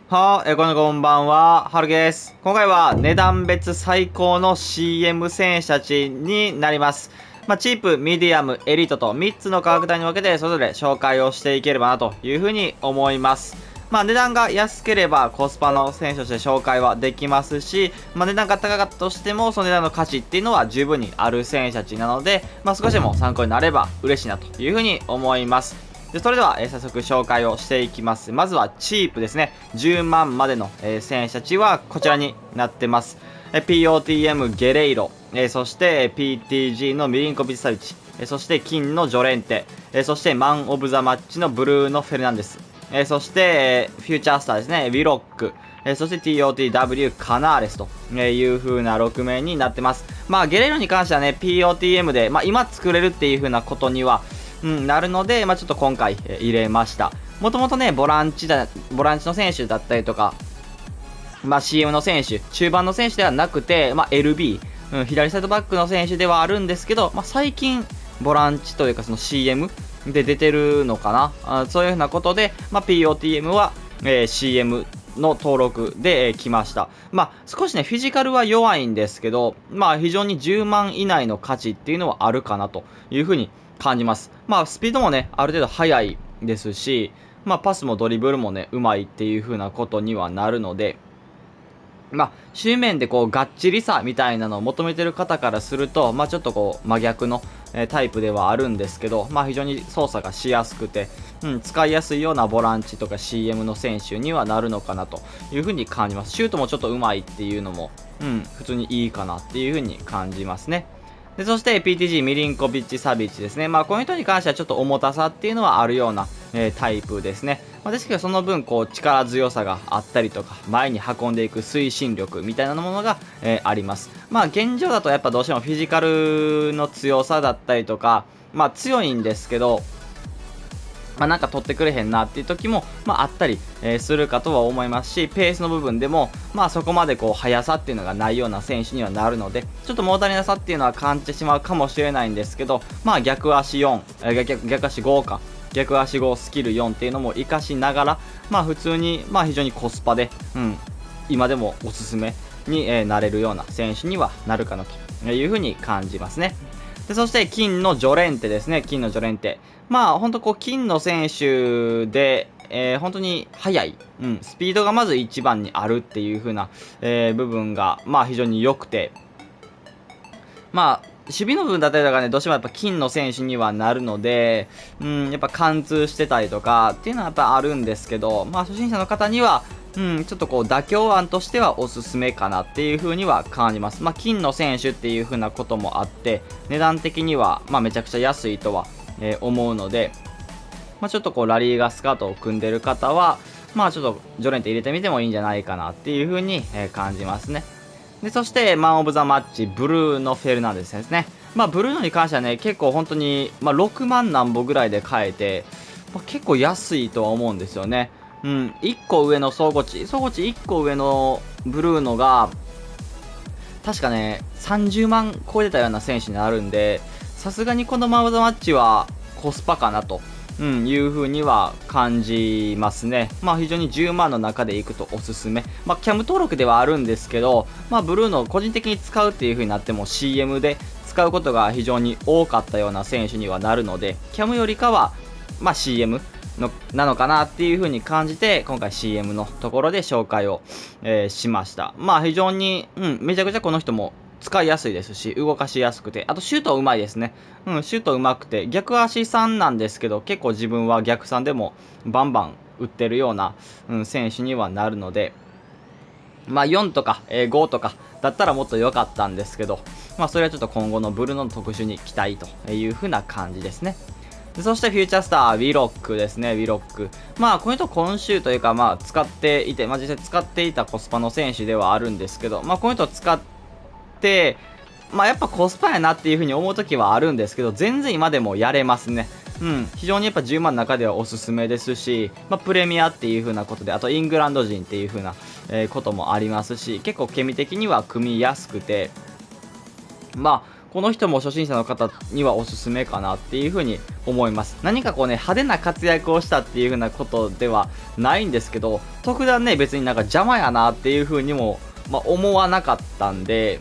こんばんは、はるです。今回は値段別最高の CM 戦車値になります。チープ、ミディアム、エリートと3つの価格帯に分けてそれぞれ紹介をしていければなというふうに思います。値段が安ければコスパの戦車として紹介はできますし、値段が高かったとしてもその値段の価値っていうのは十分にある戦車値なので、少しでも参考になれば嬉しいなというふうに思います。それでは、早速紹介をしていきます。まずはチープですね。10万までの、戦車値はこちらになってます。POTM ゲレイロ、そして PTG のミリンコビッチサビチ、そして金のジョレンテ、そしてマン・オブ・ザ・マッチのブルーノ・フェルナンデス、そして、フューチャースターですね。ウィロック、そして TOTW カナーレスという風な6名になってます。ゲレイロに関してはね、POTM で、今作れるっていう風なことには、なるので、ちょっと今回、入れました。もともとね、ボランチの選手だったりとか、CM の選手、中盤の選手ではなくて、LB、左サイドバックの選手ではあるんですけど、最近、ボランチというかその CM で出てるのかな。そういうふうなことで、POTM は、CM の登録で、来ました。少しね、フィジカルは弱いんですけど、非常に10万以内の価値っていうのはあるかなというふうに感じます。スピードもね、ある程度速いですし、パスもドリブルもね、うまいっていう風なことにはなるので、守備面でこう、がっちりさみたいなのを求めてる方からすると、ちょっとこう、真逆の、タイプではあるんですけど、非常に操作がしやすくて、使いやすいようなボランチとか CM の選手にはなるのかなという風に感じます。シュートもちょっとうまいっていうのも、普通にいいかなっていう風に感じますね。で、そして PTG ミリンコビッチ・サビッチですね。この人に関してはちょっと重たさっていうのはあるような、タイプですね。ですけどその分こう力強さがあったりとか、前に運んでいく推進力みたいなものが、あります。現状だとやっぱどうしてもフィジカルの強さだったりとか、強いんですけど、なんか取ってくれへんなっていう時も、あったり、するかとは思いますし、ペースの部分でも、そこまでこう、速さっていうのがないような選手にはなるので、ちょっと物足りなさっていうのは感じてしまうかもしれないんですけど、逆足4、逆足5か、逆足5スキル4っていうのも活かしながら、普通に、非常にコスパで、今でもおすすめに、なれるような選手にはなるかなというふうに感じますね。で、そして金のジョレンテですね。金のジョレンテ。ほんとこう、金の選手で、本当に速い。スピードがまず一番にあるっていう風な、部分が、非常に良くて。守備の部分だったりとかね、どうしてもやっぱ金の選手にはなるので、やっぱ貫通してたりとかっていうのはやっぱあるんですけど、初心者の方には、ちょっとこう妥協案としてはおすすめかなっていう風には感じます。金の選手っていう風なこともあって、値段的には、めちゃくちゃ安いとは、思うので、ちょっとこうラリーガスカートを組んでる方は、ちょっとジョレンテ入れてみてもいいんじゃないかなっていう風に、感じますね。で、そして、マン・オブ・ザ・マッチ、ブルーノ・フェルナンデスですね。ブルーノに関してはね、結構本当に、6万何本ぐらいで買えて、結構安いとは思うんですよね。1個上の総合値1個上のブルーノが、確かね、30万超えてたような選手になるんで、さすがにこのマン・オブ・ザ・マッチはコスパかなと。いう風には感じますね。非常に10万の中でいくとおすすめ。キャム登録ではあるんですけど、ブルーの個人的に使うっていう風になっても CM で使うことが非常に多かったような選手にはなるので、キャムよりかは、CM なのかなっていう風に感じて、今回 CM のところで紹介を、しました。非常に、めちゃくちゃこの人も使いやすいですし、動かしやすくて、あとシュートうまいですね。シュートうまくて、逆足3なんですけど、結構自分は逆3でもバンバン打ってるような、選手にはなるので、4とか、5とかだったらもっと良かったんですけど、それはちょっと今後のブルーの特殊に期待という風な感じですね。そしてフューチャースター、ウィロックですね、ウィロック。この人今週というか、使っていて、実際使っていたコスパの選手ではあるんですけど、この人使って、やっぱコスパやなっていう風に思う時はあるんですけど、全然今でもやれますね。非常にやっぱ10万の中ではおすすめですし、プレミアっていう風なことで、あとイングランド人っていう風な、こともありますし、結構ケミ的には組みやすくて、ここの人も初心者の方にはおすすめかなっていう風に思います。何かこうね、派手な活躍をしたっていう風なことではないんですけど、特段ね、別になんか邪魔やなっていう風にも、思わなかったんで、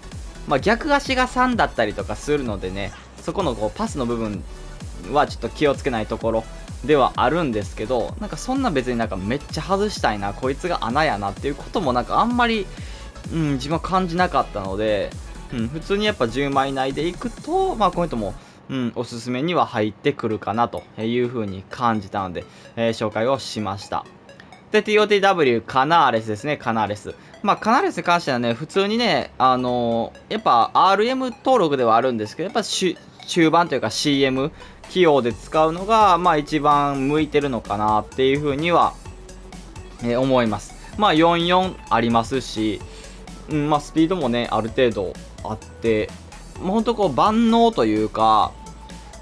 逆足が3だったりとかするのでね、そこのこうパスの部分はちょっと気をつけないところではあるんですけど、なんかそんな別になんかめっちゃ外したいな、こいつが穴やなっていうこともなんかあんまり、自分は感じなかったので、普通にやっぱ10枚以内でいくと、この人も、おすすめには入ってくるかなという風に感じたので、紹介をしました。で、TOTW カナーレスですね、カナーレス。カナーレスに関してはね、普通にね、やっぱ RM 登録ではあるんですけど、やっぱ中盤というか CM 起用で使うのが、一番向いてるのかなっていう風には、思います。44ありますし、スピードもね、ある程度あって、ほんとこう万能というか、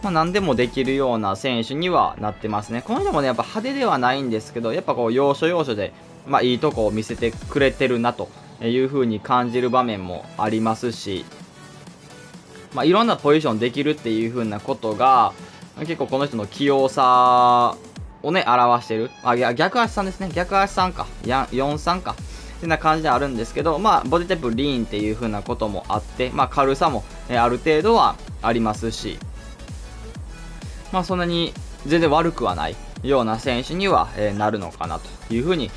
何でもできるような選手にはなってますね。この人もね、やっぱ派手ではないんですけど、やっぱこう要所要所で、いいとこを見せてくれてるなという風に感じる場面もありますし、いろんなポジションできるっていう風なことが、結構この人の器用さをね、表してる。逆足さんですね。逆足さんか。43か。ってな感じであるんですけど、ボディタイプリーンっていう風なこともあって、軽さも、ある程度はありますし、そんなに全然悪くはないような選手には、なるのかなという風に、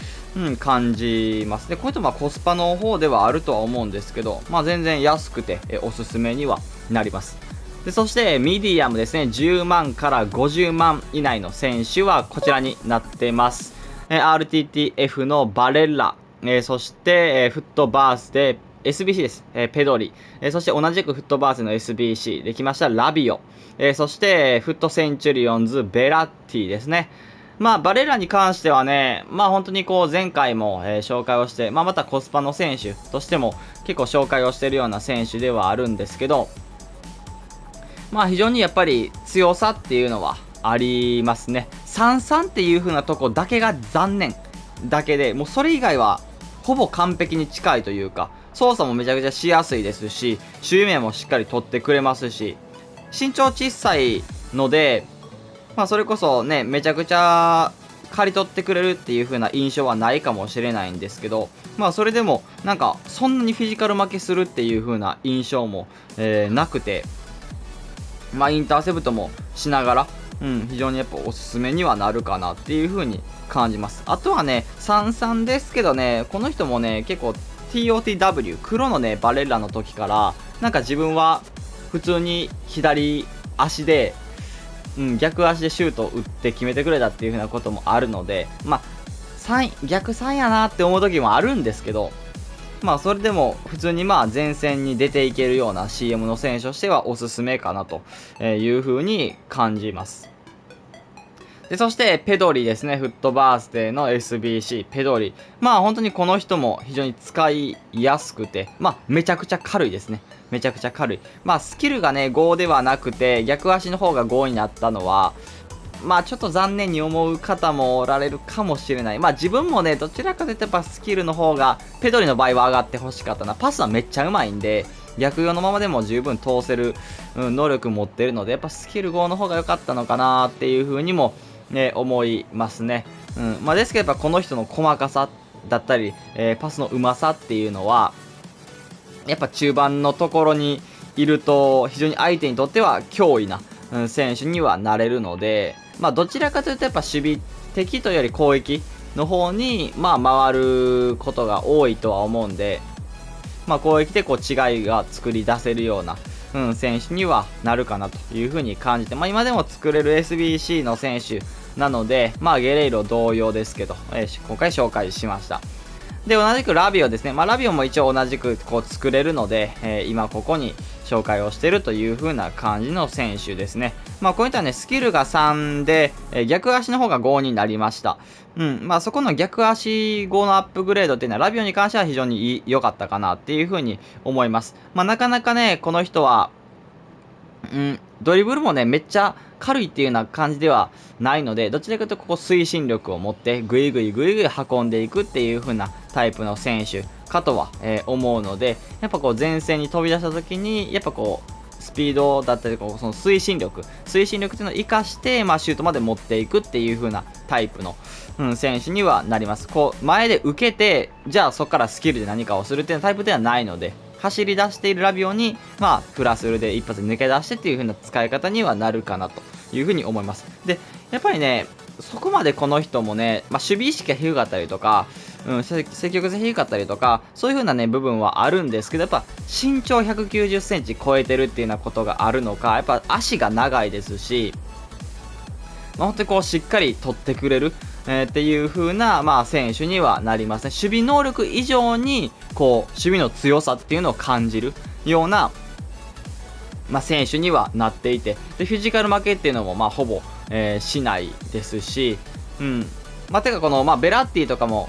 感じます。で、こういったコスパの方ではあるとは思うんですけど、全然安くて、おすすめにはなります。で、そしてミディアムですね、10万から50万以内の選手はこちらになってます。RTTF のバレッラ、そして、フットバースで SBC です。ペドリ、そして同じくフットバースの SBC できましたラビオ、そしてフットセンチュリオンズベラッティですね。バレラに関してはね、本当にこう前回も、紹介をして、またコスパの選手としても結構紹介をしているような選手ではあるんですけど、非常にやっぱり強さっていうのはありますね。3-3っていう風なとこだけが残念だけで、もうそれ以外はほぼ完璧に近いというか、操作もめちゃくちゃしやすいですし、守備面もしっかり取ってくれますし、身長小さいので、それこそね、めちゃくちゃ刈り取ってくれるっていう風な印象はないかもしれないんですけど、それでもなんかそんなにフィジカル負けするっていう風な印象も、なくて、インターセプトもしながら、非常にやっぱおすすめにはなるかなっていう風に感じます。あとはね、33ですけどね、この人もね、結構 TOTW、黒のね、バレッラの時から、なんか自分は普通に左足で、逆足でシュートを打って決めてくれたっていう風なこともあるので、逆3やなって思う時もあるんですけど、それでも普通に前線に出ていけるような CM の選手としてはおすすめかなという風に感じます。で、そしてペドリですね。フットバースデーの SBC ペドリ。本当にこの人も非常に使いやすくて、めちゃくちゃ軽いですね。めちゃくちゃ軽い。スキルがね、5ではなくて、逆足の方が5になったのは、ちょっと残念に思う方もおられるかもしれない。自分もね、どちらかというとやっぱスキルの方が、ペドリの場合は上がってほしかったな。パスはめっちゃうまいんで、逆用のままでも十分通せる、能力持ってるので、やっぱスキル5の方が良かったのかなっていう風にも、思いますね。ですけどやっぱこの人の細かさだったり、パスのうまさっていうのは、やっぱ中盤のところにいると非常に相手にとっては脅威な、選手にはなれるので、どちらかというとやっぱ守備的というより攻撃の方に、回ることが多いとは思うんで、攻撃でこう違いが作り出せるような、選手にはなるかなというふうに感じて、今でも作れる SBC の選手なので、ゲレイロ同様ですけど、今回紹介しました。で、同じくラビオですね。ラビオも一応同じくこう作れるので、今ここに紹介をしているという風な感じの選手ですね。こういったね、スキルが3で、逆足の方が5になりました。そこの逆足5のアップグレードっていうのは、ラビオに関しては非常に良かったかなっていう風に思います。なかなかね、この人は、ドリブルもね、めっちゃ軽いっていうような感じではないので、どちらかというとここ推進力を持ってぐいぐい運んでいくっていう風なタイプの選手かとは、思うので、やっぱこう前線に飛び出した時にやっぱこうスピードだったりとか、その推進力っていうのを生かして、シュートまで持っていくっていう風なタイプの、選手にはなります。こう、前で受けて、じゃあそこからスキルで何かをするっていうタイプではないので、走り出しているラビオに、フラスルで一発抜け出してっていう風な使い方にはなるかなという風に思います。で、やっぱりね、そこまでこの人もね、守備意識が低かったりとか、積極性低かったりとか、そういう風なね、部分はあるんですけど、やっぱ身長190センチ超えてるっていうようなことがあるのか、やっぱ足が長いですし、本当にこうしっかり取ってくれる、っていう風な、選手にはなりますね。守備能力以上に、こう、守備の強さっていうのを感じるような、選手にはなっていて、で、フィジカル負けっていうのも、ほぼ、しないですし、てかこの、ベラッティとかも、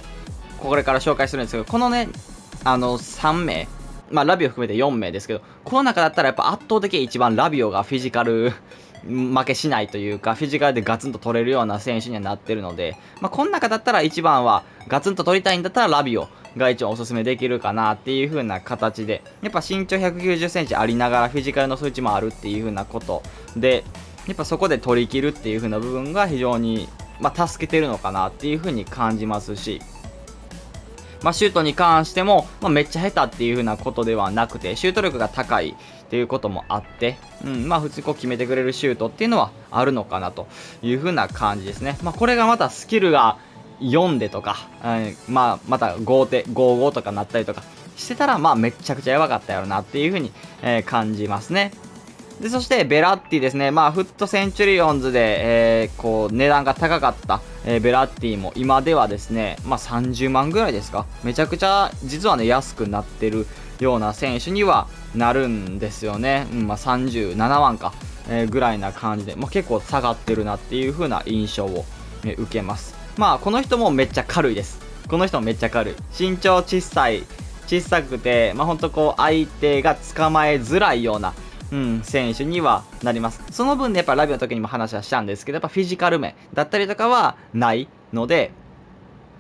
これから紹介するんですけど、このね、3名、ラビオ含めて4名ですけど、この中だったらやっぱ圧倒的に一番ラビオがフィジカル負けしないというか、フィジカルでガツンと取れるような選手にはなってるので、この中だったら一番はガツンと取りたいんだったらラビオが一番おすすめできるかなっていう風な形で、やっぱ身長190センチありながらフィジカルの数値もあるっていう風なことで、やっぱそこで取り切るっていう風な部分が非常に、助けてるのかなっていう風に感じますし、シュートに関しても、めっちゃ下手っていう風なことではなくて、シュート力が高いっていうこともあって、普通にこう決めてくれるシュートっていうのはあるのかなという風な感じですね。これがまたスキルが4でとか、また5とかなったりとかしてたら、めちゃくちゃやばかったやろなっていう風に、感じますね。で、そしてベラッティですね。フットセンチュリオンズで、こう、値段が高かった、ベラッティも今ではですね、30万ぐらいですか。めちゃくちゃ、実はね、安くなってるような選手にはなるんですよね。37万か、ぐらいな感じで、結構下がってるなっていう風な印象を、受けます。この人もめっちゃ軽いです。この人もめっちゃ軽い。身長小さくて、ほんとこう、相手が捕まえづらいような、選手にはなります。その分でやっぱラビオの時にも話はしたんですけど、やっぱフィジカル面だったりとかはないので、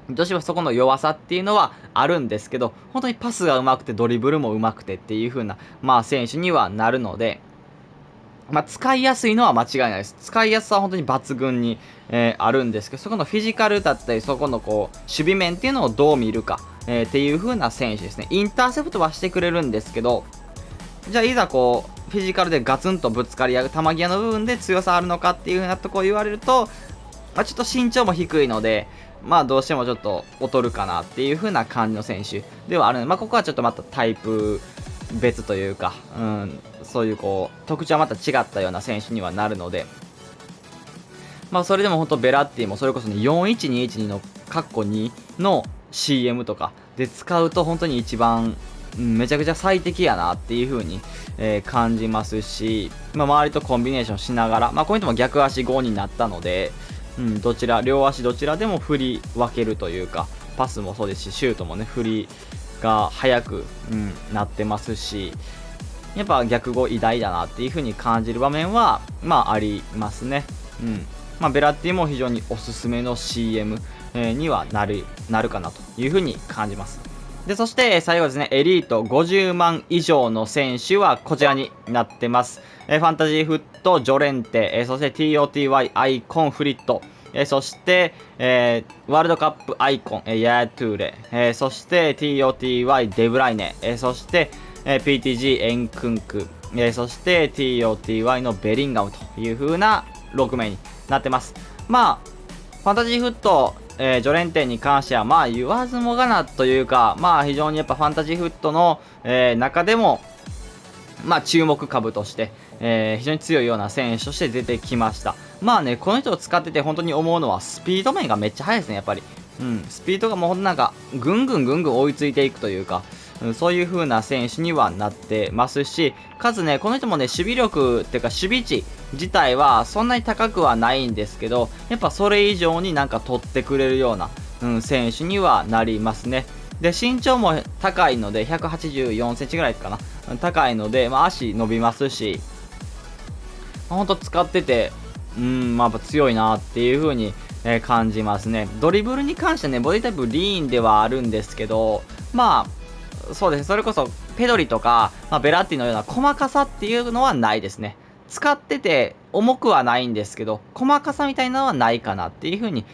どうしてもそこの弱さっていうのはあるんですけど、本当にパスが上手くてドリブルも上手くてっていう風な、選手にはなるので、使いやすいのは間違いないです。使いやすさは本当に抜群に、あるんですけど、そこのフィジカルだったり、そこのこう、守備面っていうのをどう見るか、っていう風な選手ですね。インターセプトはしてくれるんですけど、じゃあいざこう、フィジカルでガツンとぶつかり合う球際の部分で強さあるのかっていう風なところを言われると、ちょっと身長も低いので、どうしてもちょっと劣るかなっていう風な感じの選手ではあるので、ここはちょっとまたタイプ別というか、そういうこう、特徴はまた違ったような選手にはなるので、それでも本当ベラッティもそれこそね、4121のカッコ2の CM とかで使うと本当に一番、めちゃくちゃ最適やなっていう風に、感じますし、周りとコンビネーションしながら、こういう人も逆足5になったので、両足どちらでも振り分けるというか、パスもそうですし、シュートもね、振りが速く、なってますし、やっぱ逆5偉大だなっていう風に感じる場面は、ありますね。ベラッティも非常におすすめの CM、にはなるかなという風に感じます。で、そして最後ですね、エリート50万以上の選手はこちらになってます。ファンタジーフット、ジョレンテ、そして TOTY アイコンフリット、そして、ワールドカップアイコン、ヤートゥーレ、そして TOTY デブライネ、そして、PTG エンクンク、そして TOTY のベリンガムという風な6名になってます。ファンタジーフット、ジョレンテに関しては言わずもがなというか、非常にやっぱファンタジーフットの、中でも注目株として、非常に強いような選手として出てきました。この人を使ってて本当に思うのはスピード面がめっちゃ速いですね、やっぱり。スピードがもうほんとなんかぐんぐん追いついていくというか、そういう風な選手にはなってますし、かつね、この人もね、守備力っていうか守備値自体はそんなに高くはないんですけど、やっぱそれ以上になんか取ってくれるような、選手にはなりますね。で、身長も高いので、184センチぐらいかな。高いので、足伸びますし、ほんと使ってて、やっぱ強いなっていう風に、感じますね。ドリブルに関してね、ボディタイプリーンではあるんですけど、そうですね、それこそペドリとか、ベラッティのような細かさっていうのはないですね。使ってて重くはないんですけど、細かさみたいなのはないかなっていう風に、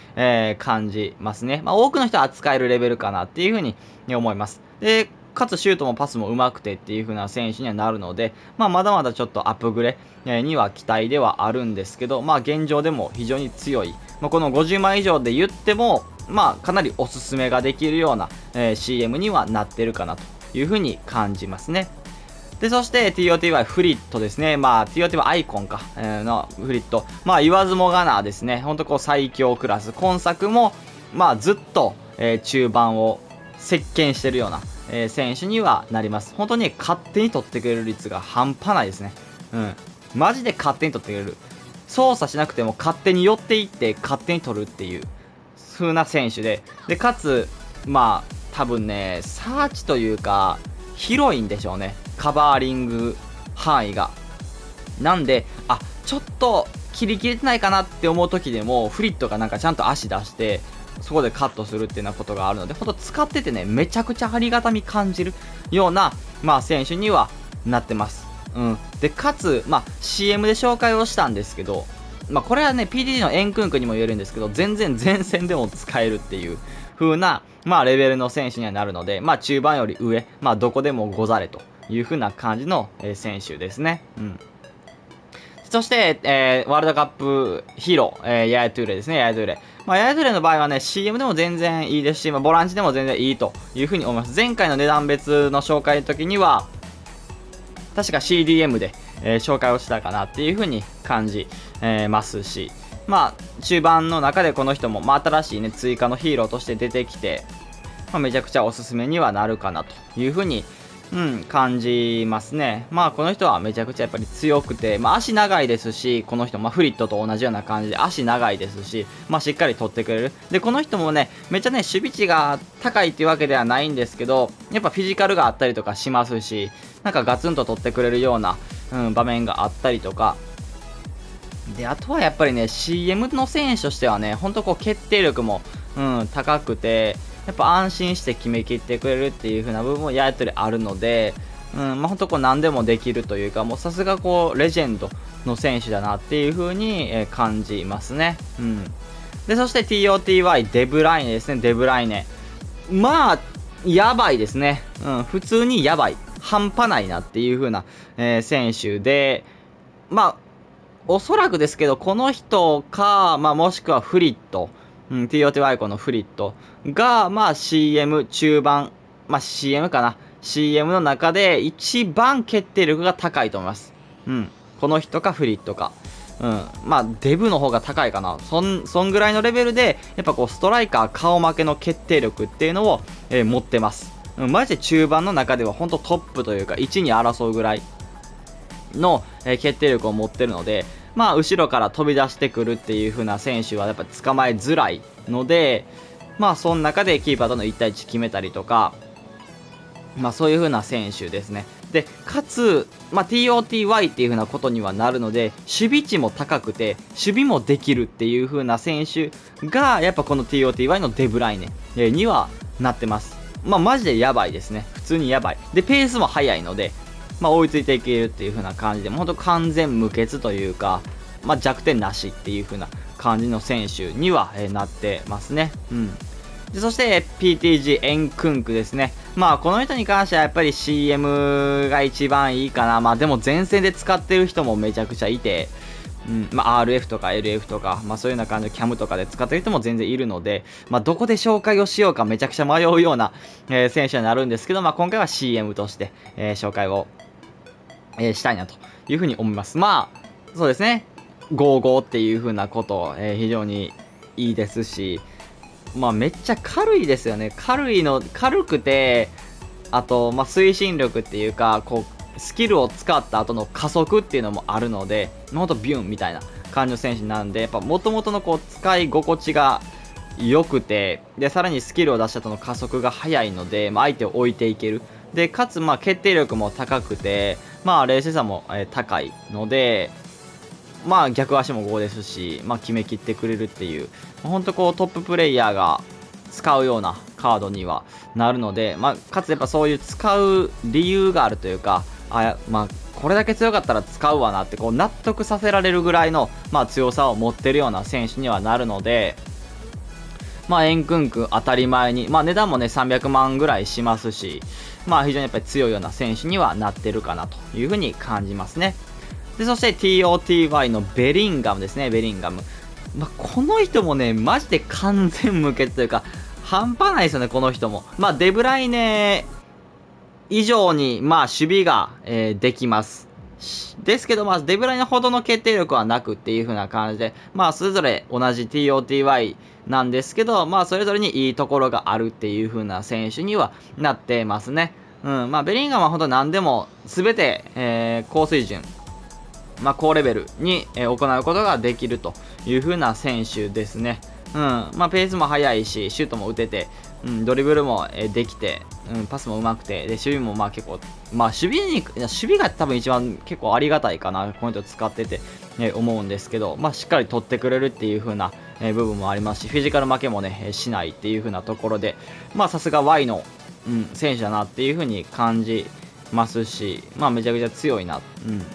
感じますね。多くの人は扱えるレベルかなっていう風に思います。で、かつシュートもパスも上手くてっていう風な選手にはなるので、まだまだちょっとアップグレ、には期待ではあるんですけど、現状でも非常に強い。この50枚以上で言っても、かなりおすすめができるような、CM にはなってるかなという風に感じますね。で、そして TOTY フリットですね。TOTY アイコンか、のフリット。言わずもがなですね。ほんとこう最強クラス。今作も、ずっと、中盤を席巻してるような、選手にはなります。本当に勝手に取ってくれる率が半端ないですね。うん。マジで勝手に取ってくれる。操作しなくても勝手に寄っていって勝手に取るっていう風な選手で。で、かつ、多分ね、サーチというか、広いんでしょうね。カバーリング範囲が。なんで、ちょっと切り切れてないかなって思う時でも、フリットがなんかちゃんと足出して、そこでカットするっていうようなことがあるので、ほんと使っててね、めちゃくちゃありがたみ感じるような、選手にはなってます。うん。で、かつ、CM で紹介をしたんですけど、これはね、PDG のエンクンクにも言えるんですけど、全然前線でも使えるっていう風な、レベルの選手にはなるので、中盤より上、どこでもござれという風な感じの、選手ですね。うん。そして、ワールドカップヒーロー、ヤヤトゥーレですね、ヤヤトゥーレ。ヤヤトゥーレの場合はね、CM でも全然いいですし、ボランチでも全然いいという風に思います。前回の値段別の紹介の時には、確か CDM で、紹介をしたかなっていう風に感じ、ますし、中盤の中でこの人も、新しいね、追加のヒーローとして出てきて、めちゃくちゃおすすめにはなるかなという風に、感じますね。この人はめちゃくちゃやっぱり強くて、足長いですし、この人、フリットと同じような感じで足長いですし、しっかり取ってくれる。で、この人もね、めっちゃね、守備値が高いっていうわけではないんですけど、やっぱフィジカルがあったりとかしますし、なんかガツンと取ってくれるような、場面があったりとか、で、あとはやっぱりね、CM の選手としてはね、ほんとこう決定力も、高くて、やっぱ安心して決めきってくれるっていう風な部分もやりあるので、ほんとこう何でもできるというか、もうさすがこう、レジェンドの選手だなっていう風に、感じますね。で、そして TOTY、デブライネですね、デブライネ。やばいですね。普通にやばい。半端ないなっていう風な、選手で、おそらくですけど、この人か、もしくはフリット、TOTY このフリットが、CM 中盤、CM かな。CM の中で一番決定力が高いと思います。この人かフリットか。デブの方が高いかな。そんぐらいのレベルで、やっぱこう、ストライカー顔負けの決定力っていうのを、持ってます。マジで中盤の中では本当トップというか、1に争うぐらいの、決定力を持ってるので、後ろから飛び出してくるっていう風な選手はやっぱ捕まえづらいので、その中でキーパーとの1対1決めたりとか、そういう風な選手ですね。で、かつ、TOTY っていう風なことにはなるので、守備値も高くて、守備もできるっていう風な選手が、やっぱこの TOTY のデブライネにはなってます。マジでやばいですね。普通にやばい。で、ペースも速いので、追いついていけるっていう風な感じで、ほんと完全無欠というか、弱点なしっていう風な感じの選手には、なってますね。で、そして PTG エンクンクですね。この人に関してはやっぱり CM が一番いいかな。でも前線で使ってる人もめちゃくちゃいて、RF とか LF とか、そういうような感じのキャムとかで使ってる人も全然いるので、どこで紹介をしようかめちゃくちゃ迷うような、選手になるんですけど、今回は CM として、紹介をしたいなというふうに思います。そうですね。55っていうふうなこと、非常にいいですし、めっちゃ軽いですよね。軽くて、あと、推進力っていうか、こう、スキルを使った後の加速っていうのもあるので、ほんとビュンみたいな感じの選手なんで、やっぱ元々のこう、使い心地が良くて、で、さらにスキルを出した後の加速が速いので、相手を置いていける。で、かつ、決定力も高くて、冷静さも、高いので、逆足も5ですし、決めきってくれるっていう、ほんとこうトッププレイヤーが使うようなカードにはなるので、かつやっぱそういう使う理由があるというか、これだけ強かったら使うわなってこう納得させられるぐらいの、強さを持ってるような選手にはなるので、エンクンク当たり前に、値段もね300万ぐらいしますし、非常にやっぱり強いような選手にはなってるかなというふうに感じますね。でそして TOTY のベリンガムですね。ベリンガム、この人もねマジで完全無欠というか半端ないですよね。この人もデブライネ以上に守備が、できますですけど、デブライネほどの決定力はなくっていう風な感じで、それぞれ同じ TOTY なんですけど、それぞれにいいところがあるっていう風な選手にはなってますね。ベリンガムはほんと何でも全て、高水準、高レベルに、行うことができるという風な選手ですね。ペースも速いし、シュートも打てて、ドリブルも、できて、パスも上手くて、で、守備も結構、守備が多分一番結構ありがたいかな、ポイント使ってて、思うんですけど、しっかり取ってくれるっていう風な、部分もありますし、フィジカル負けもね、しないっていう風なところで、さすが Y の、選手だなっていう風に感じますし、めちゃくちゃ強いな。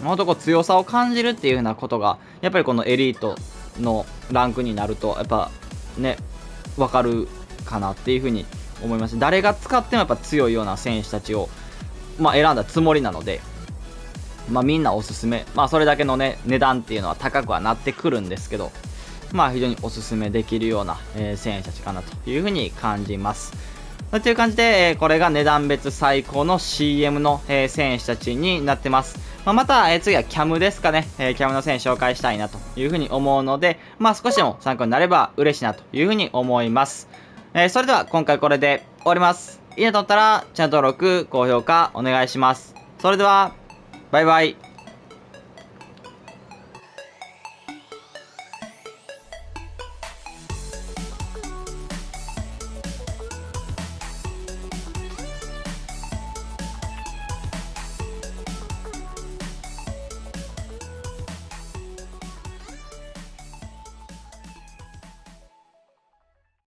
ほんとこう強さを感じるっていう風なことが、やっぱりこのエリートのランクになると、やっぱね、わかるかなっていう風に思います。誰が使ってもやっぱ強いような選手たちを、選んだつもりなので、みんなおすすめ。それだけのね、値段っていうのは高くはなってくるんですけど、非常におすすめできるような、選手たちかなという風に感じます。という感じで、これが値段別最高の CM の、選手たちになってます。また、次はキャムですかね。キャムの選手紹介したいなというふうに思うので、少しでも参考になれば嬉しいなというふうに思います。それでは今回これで終わります。いいねと思ったらチャンネル登録、高評価お願いします。それでは、バイバイ。